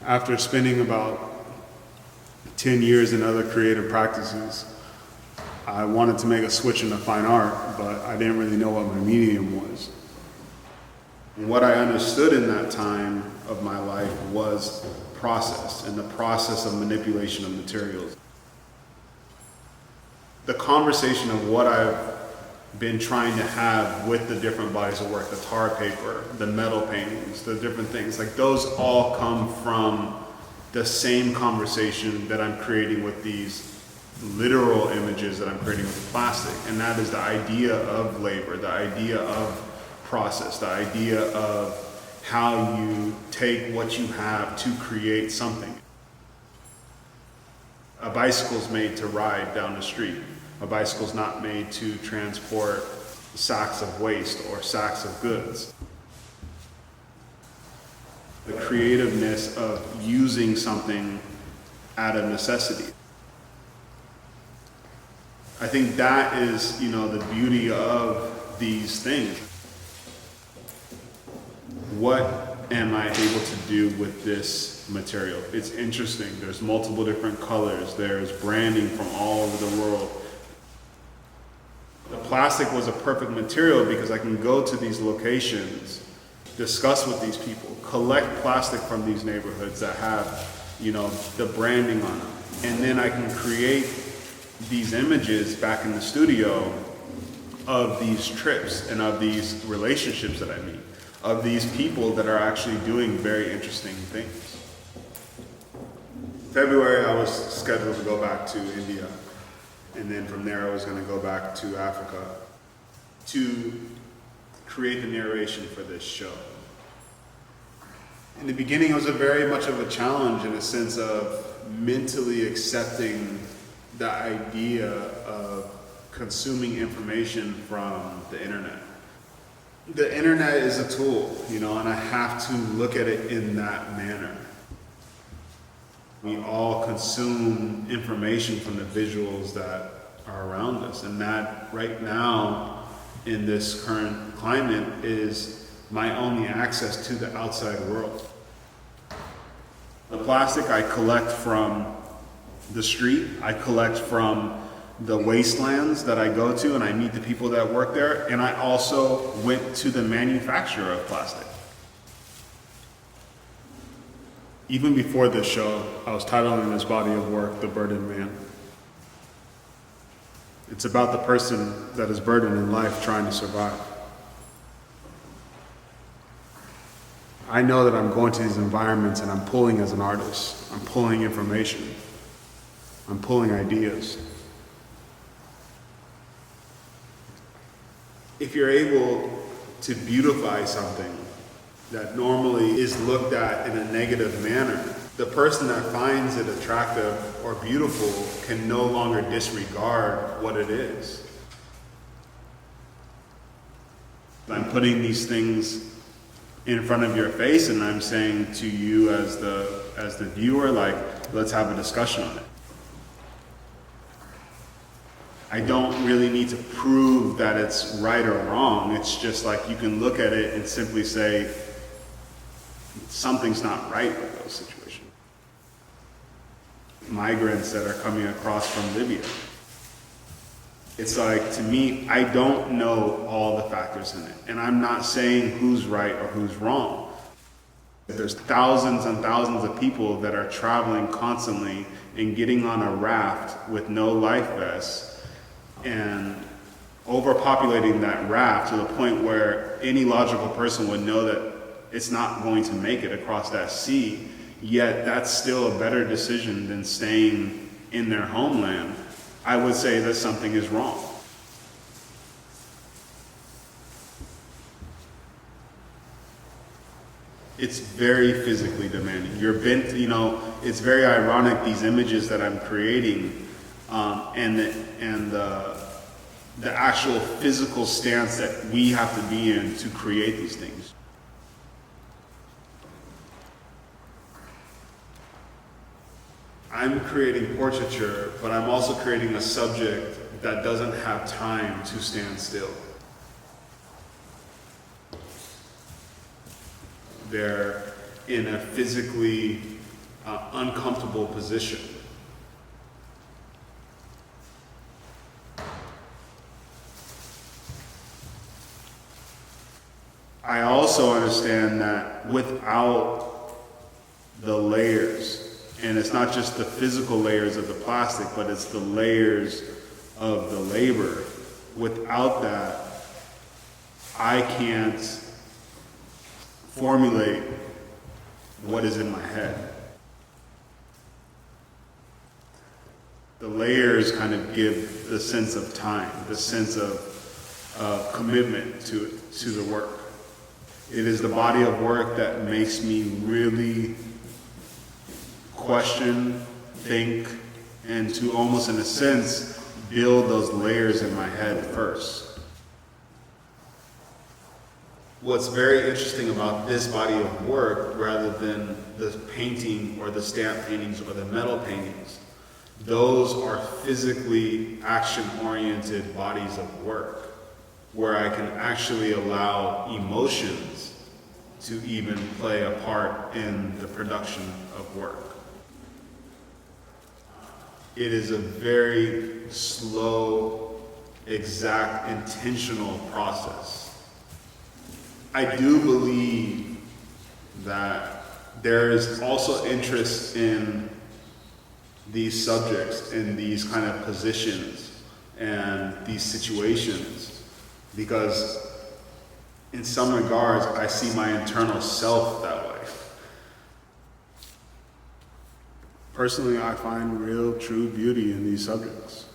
After spending about 10 years in other creative practices, I wanted to make a switch into fine art, but I didn't really know what my medium was. And what I understood in that time of my life was process and the process of manipulation of materials. The conversation of what I've been trying to have with the different bodies of work, the tar paper, the metal paintings, the different things, like those all come from the same conversation that I'm creating with these literal images that I'm creating with plastic. And that is the idea of labor, the idea of process, the idea of how you take what you have to create something. A bicycle's made to ride down the street. A bicycle's not made to transport sacks of waste or sacks of goods. The creativeness of using something out of necessity. I think that is, the beauty of these things. What am I able to do with this material? It's interesting. There's multiple different colors. There's branding from all over the world. The plastic was a perfect material because I can go to these locations, discuss with these people, collect plastic from these neighborhoods that have, the branding on them. And then I can create these images back in the studio of these trips and of these relationships that I meet, of these people that are actually doing very interesting things. February, I was scheduled to go back to India. And then from there, I was going to go back to Africa to create the narration for this show. In the beginning, it was very much of a challenge in a sense of mentally accepting the idea of consuming information from the internet. The internet is a tool, and I have to look at it in that manner. We all consume information from the visuals that are around us, and that right now in this current climate is my only access to the outside world. The plastic I collect from the street, I collect from the wastelands that I go to and I meet the people that work there, and I also went to the manufacturer of plastic. Even before this show, I was titling this body of work, The Burdened Man. It's about the person that is burdened in life trying to survive. I know that I'm going to these environments and I'm pulling as an artist. I'm pulling information. I'm pulling ideas. If you're able to beautify something that normally is looked at in a negative manner, the person that finds it attractive or beautiful can no longer disregard what it is. I'm putting these things in front of your face and I'm saying to you as the viewer, let's have a discussion on it. I don't really need to prove that it's right or wrong. It's just you can look at it and simply say, something's not right with those situations. Migrants that are coming across from Libya. It's to me, I don't know all the factors in it. And I'm not saying who's right or who's wrong. There's thousands and thousands of people that are traveling constantly and getting on a raft with no life vests and overpopulating that raft to the point where any logical person would know that it's not going to make it across that sea, yet that's still a better decision than staying in their homeland. I would say that something is wrong. It's very physically demanding. It's very ironic, these images that I'm creating, and the actual physical stance that we have to be in to create these things. I'm creating portraiture, but I'm also creating a subject that doesn't have time to stand still. They're in a physically uncomfortable position. I also understand that without the layers, and it's not just the physical layers of the plastic, but it's the layers of the labor. Without that, I can't formulate what is in my head. The layers kind of give the sense of time, the sense of commitment to the work. It is the body of work that makes me really question, think, and to almost in a sense, build those layers in my head first. What's very interesting about this body of work, rather than the painting or the stamp paintings or the metal paintings, those are physically action-oriented bodies of work where I can actually allow emotions to even play a part in the production of work. It is a very slow, exact, intentional process. I do believe that there is also interest in these subjects, in these kind of positions and these situations, because in some regards, I see my internal self that way. Personally, I find real, true beauty in these subjects.